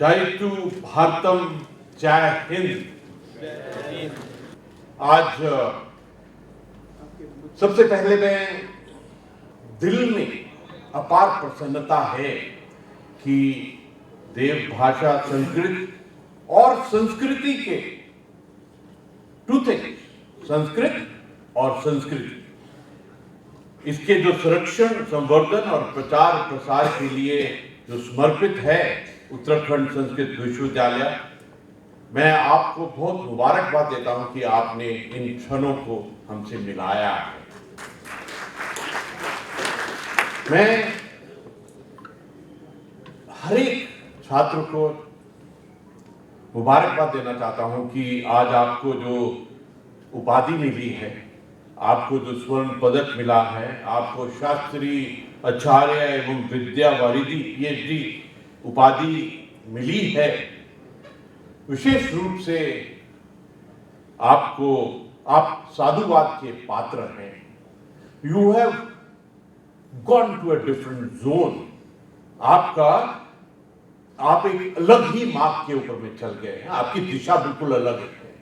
जयतु भारतम, जय हिंद। आज सबसे पहले मैं दिल में अपार प्रसन्नता है कि देव भाषा संस्कृत और संस्कृति के टू थिंग्स, संस्कृत और संस्कृति, इसके जो संरक्षण, संवर्धन और प्रचार प्रसार के लिए जो समर्पित है उत्तराखंड संस्कृत विश्वविद्यालय, मैं आपको बहुत मुबारकबाद देता हूं कि आपने इन क्षणों को हमसे मिलाया है। मैं हर एक छात्र को मुबारकबाद देना चाहता हूं कि आज आपको जो उपाधि मिली है, आपको जो स्वर्ण पदक मिला है, आपको शास्त्री आचार्य एवं विद्या वारिधि PhD उपाधि मिली है, विशेष रूप से आप साधुवाद के पात्र हैं। You have gone to a different zone. आप एक अलग ही मार्ग के ऊपर में चल गए हैं। आपकी दिशा बिल्कुल अलग है।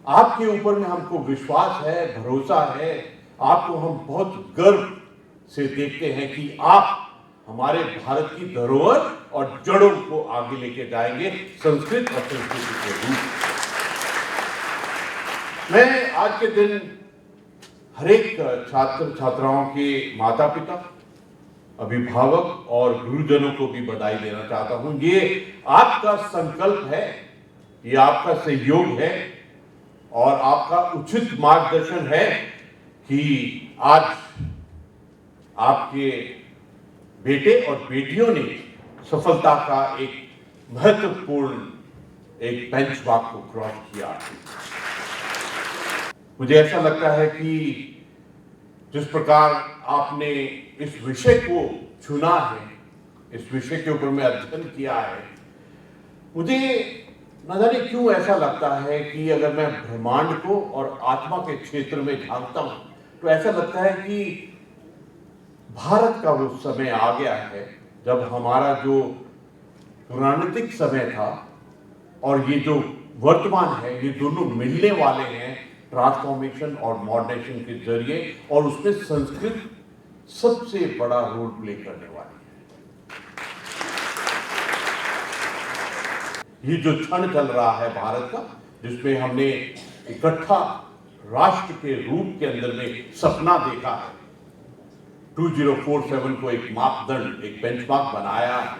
आपके ऊपर में हमको विश्वास है, भरोसा है। आपको हम बहुत गर्व से देखते हैं कि आप हमारे भारत की धरोहर और जड़ों को आगे लेके जाएंगे, संस्कृत और संस्कृति के रूप। मैं आज के दिन हर एक छात्र छात्राओं के माता पिता, अभिभावक और गुरुजनों को भी बधाई देना चाहता हूं। ये आपका संकल्प है, ये आपका सहयोग है और आपका उचित मार्गदर्शन है कि आज आपके बेटे और बेटियों ने सफलता का एक महत्वपूर्ण एक बेंचमार्क को क्रॉस किया। मुझे ऐसा लगता है कि जिस प्रकार आपने इस विषय को चुना है, इस विषय के ऊपर में अध्ययन किया है, मुझे न जाने क्यों ऐसा लगता है कि अगर मैं ब्रह्मांड को और आत्मा के क्षेत्र में झांकता हूं तो ऐसा लगता है कि भारत का वो समय आ गया है जब हमारा जो पुराणिक समय था और ये जो वर्तमान है, ये दोनों मिलने वाले हैं ट्रांसफॉर्मेशन और मॉडर्नाइजेशन के जरिए, और उसमें संस्कृत सबसे बड़ा रोल प्ले करने वाली है। ये जो क्षण चल रहा है भारत का, जिसमें हमने इकट्ठा राष्ट्र के रूप के अंदर में सपना देखा है, 2047 को एक मापदंड, एक बेंचमार्क बनाया है,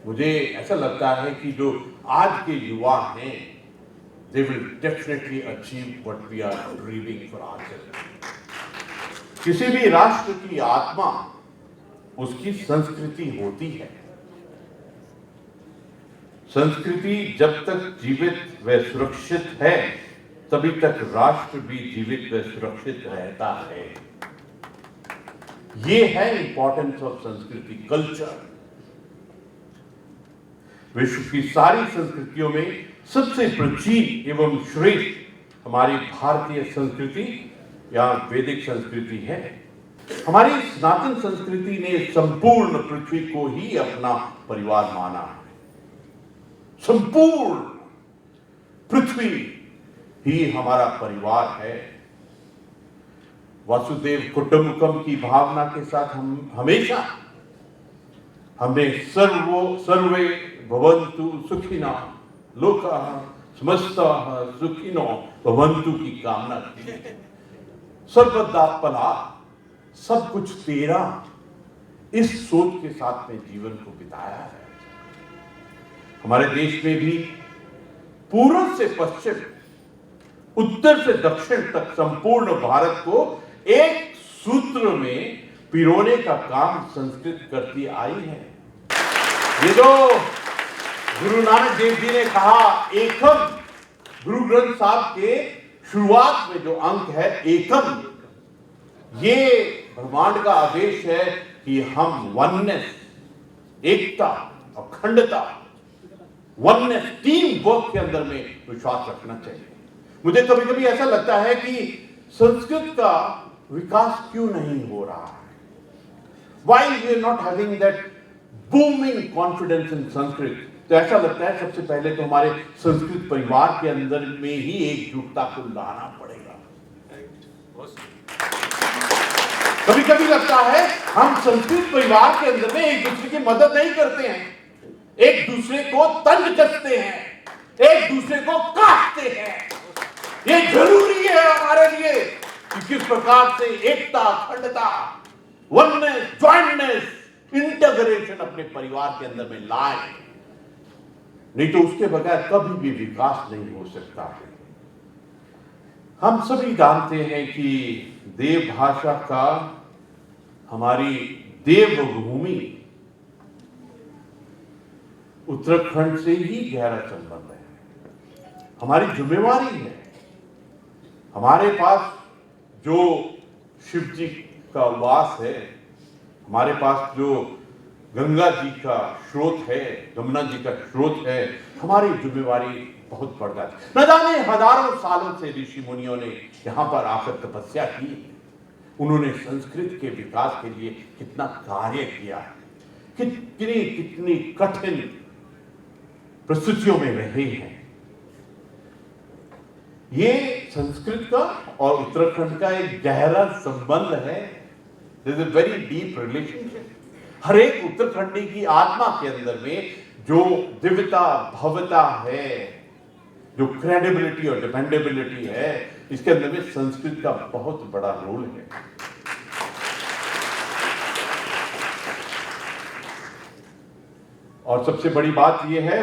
मुझे ऐसा लगता है कि जो आज के युवा हैं, they will definitely achieve what we are dreaming for ourselves. किसी भी राष्ट्र की आत्मा उसकी संस्कृति होती है। संस्कृति जब तक जीवित व सुरक्षित है, तभी तक राष्ट्र भी जीवित व सुरक्षित रहता है। ये है इंपॉर्टेंस ऑफ संस्कृति, कल्चर। विश्व की सारी संस्कृतियों में सबसे प्राचीन एवं श्रेष्ठ हमारी भारतीय संस्कृति या वैदिक संस्कृति है। हमारी सनातन संस्कृति ने संपूर्ण पृथ्वी को ही अपना परिवार माना है। संपूर्ण पृथ्वी ही हमारा परिवार है। वसुदेव कुटुंबकम की भावना के साथ हम हमेशा हमने सर्वे भवन्तु सुखिनः लोकाः समस्ताः सुखिनो भवन्तु की कामना की। सर्वदा पला, सब कुछ तेरा, इस सोच के साथ में जीवन को बिताया है। हमारे देश में भी पूर्व से पश्चिम, उत्तर से दक्षिण तक संपूर्ण भारत को एक सूत्र में पिरोने का काम संस्कृत करती आई है। ये जो गुरु नानक देव जी ने कहा, एकम, गुरु ग्रंथ साहब के शुरुआत में जो अंक है एकम, ये ब्रह्मांड का आदेश है कि हम वननेस, एकता, अखंडता, वननेस, टीम वर्क के अंदर में विश्वास रखना चाहिए। मुझे कभी कभी ऐसा लगता है कि संस्कृत का विकास क्यों नहीं हो रहा है? Why we are not having that booming confidence in Sanskrit तो ऐसा लगता है सबसे पहले तो हमारे संस्कृत परिवार के अंदर में ही एकजुटता को लाना पड़ेगा। कभी कभी लगता है हम संस्कृत परिवार के अंदर में एक दूसरे की मदद नहीं करते हैं, एक दूसरे को तंज कसते हैं, एक दूसरे को काटते हैं। ये जरूरी है हमारे लिए कि किस प्रकार से एकता, अखंडता, वननेस, जॉइंटनेस, इंटीग्रेशन अपने परिवार के अंदर में लाए, नहीं तो उसके बगैर कभी भी विकास नहीं हो सकता। हम सभी जानते हैं कि देव भाषा का हमारी देवभूमि उत्तराखंड से ही गहरा संबंध है। हमारी जिम्मेवारी है, हमारे पास जो शिव जी का वास है, हमारे पास जो गंगा जी का स्रोत है, यमुना जी का स्रोत है, हमारी जिम्मेवारी बहुत बढ़ जाती है। न जाने हजारों सालों से ऋषि मुनियों ने यहाँ पर आकर तपस्या की, उन्होंने संस्कृत के विकास के लिए कितना कार्य किया है, कितनी कठिन परिस्थितियों में रहे हैं। ये संस्कृत का और उत्तराखंड का एक गहरा संबंध है। There is a very deep relationship। हर एक उत्तराखंडी की आत्मा के अंदर में जो दिव्यता, भव्यता है, जो क्रेडिबिलिटी और डिपेंडेबिलिटी है, इसके अंदर में संस्कृत का बहुत बड़ा रोल है। और सबसे बड़ी बात यह है,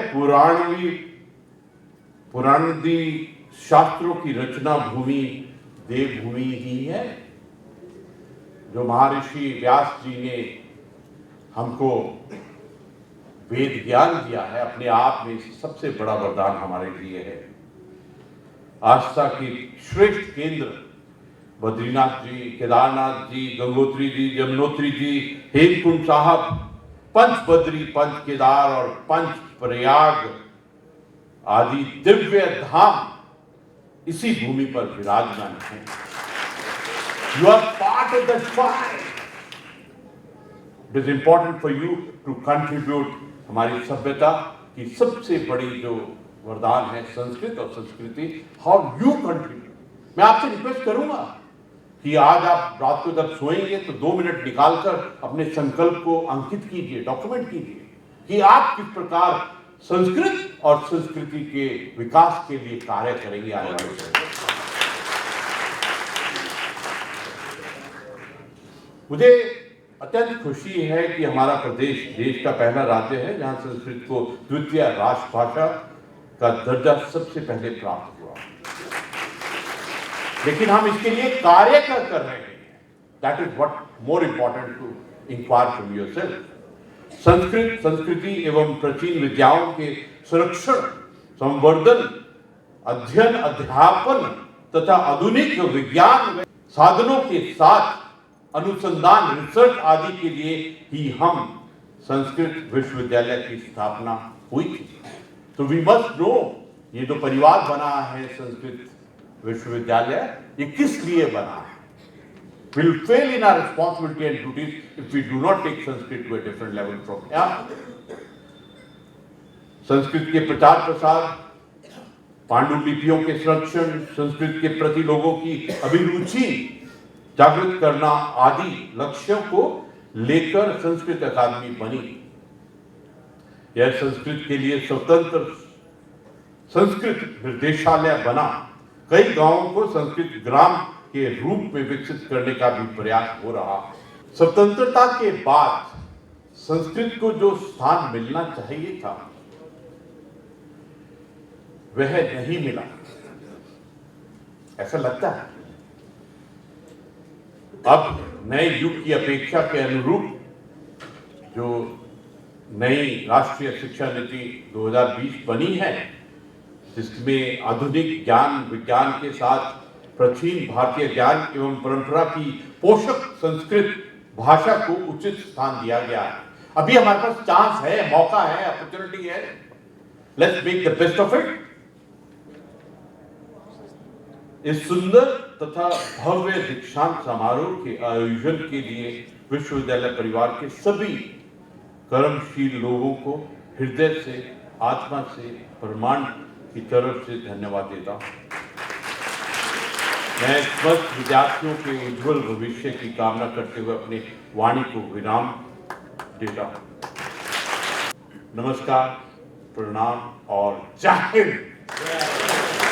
पुराणी शास्त्रों की रचना भूमि देवभूमि ही है। जो महर्षि व्यास जी ने हमको वेद ज्ञान दिया है, अपने आप में सबसे बड़ा वरदान हमारे लिए है। आस्था की श्रेष्ठ केंद्र बद्रीनाथ जी, केदारनाथ जी, गंगोत्री जी, यमुनोत्री जी, हेमकुंड साहब, पंच बद्री, पंच केदार और पंच प्रयाग आदि दिव्य धाम इसी भूमि पर विराजमान है। You are part of that fight. It is important for you to contribute हमारी सभ्यता की सबसे बड़ी जो वरदान है संस्कृत और संस्कृति। How you contribute? मैं आपसे रिक्वेस्ट करूंगा कि आज आप रात को जब सोएंगे तो 2 मिनट निकालकर अपने संकल्प को अंकित कीजिए, डॉक्यूमेंट कीजिए कि आप किस प्रकार संस्कृत और संस्कृति के विकास के लिए कार्य करेंगे आने वाले समय। मुझे अत्यंत खुशी है कि हमारा प्रदेश देश का पहला राज्य है जहां संस्कृत को द्वितीय राष्ट्रभाषा का दर्जा सबसे पहले प्राप्त हुआ। लेकिन हम इसके लिए कार्य कर रहे हैं। That is what more important to inquire from yourself. Sanskrit, संस्कृति एवं प्राचीन विद्याओं के संरक्षण, संवर्धन, अध्ययन, अध्यापन तथा आधुनिक विज्ञान साधनों के साथ अनुसंधान, रिसर्च आदि के लिए ही हम संस्कृत विश्वविद्यालय की स्थापना हुई थी। तो वी मस्ट नो, ये जो परिवार बना है संस्कृत विश्वविद्यालय, ये किस लिए बना है। We'll fail in our responsibility and duties if we do not take Sanskrit to a different level from here. Sanskrit के प्रचार प्रसार, पांडुलिपियों के संरक्षण, संस्कृत के प्रति लोगों की अभिरुचि जागृत करना आदि लक्ष्यों को लेकर संस्कृत अकादमी बनी। यह संस्कृत के लिए स्वतंत्र संस्कृत निर्देशालय बना। कई गांवों को संस्कृत ग्राम के रूप में विकसित करने का भी प्रयास हो रहा। स्वतंत्रता के बाद संस्कृत को जो स्थान मिलना चाहिए था वह नहीं मिला, ऐसा लगता है। अब नए युग की अपेक्षा के अनुरूप जो नई राष्ट्रीय शिक्षा नीति 2020 बनी है, जिसमें आधुनिक ज्ञान विज्ञान के साथ प्राचीन भारतीय ज्ञान एवं परंपरा की पोषक संस्कृत भाषा को उचित स्थान दिया गया है। अभी हमारे पास चांस है, मौका है, अपॉर्चुनिटी है। Let's make the best of it. इस सुंदर तथा भव्य दीक्षांत समारोह के आयोजन के लिए विश्वविद्यालय परिवार के सभी कर्मशील लोगों को हृदय से आत्मा से ब्रह्मांड की तरफ से धन्यवाद देता हूँ। मैं स्वस्थ विद्यार्थियों के उज्जवल भविष्य की कामना करते हुए अपनी वाणी को विराम देता हूँ। नमस्कार, प्रणाम और जय हिंद।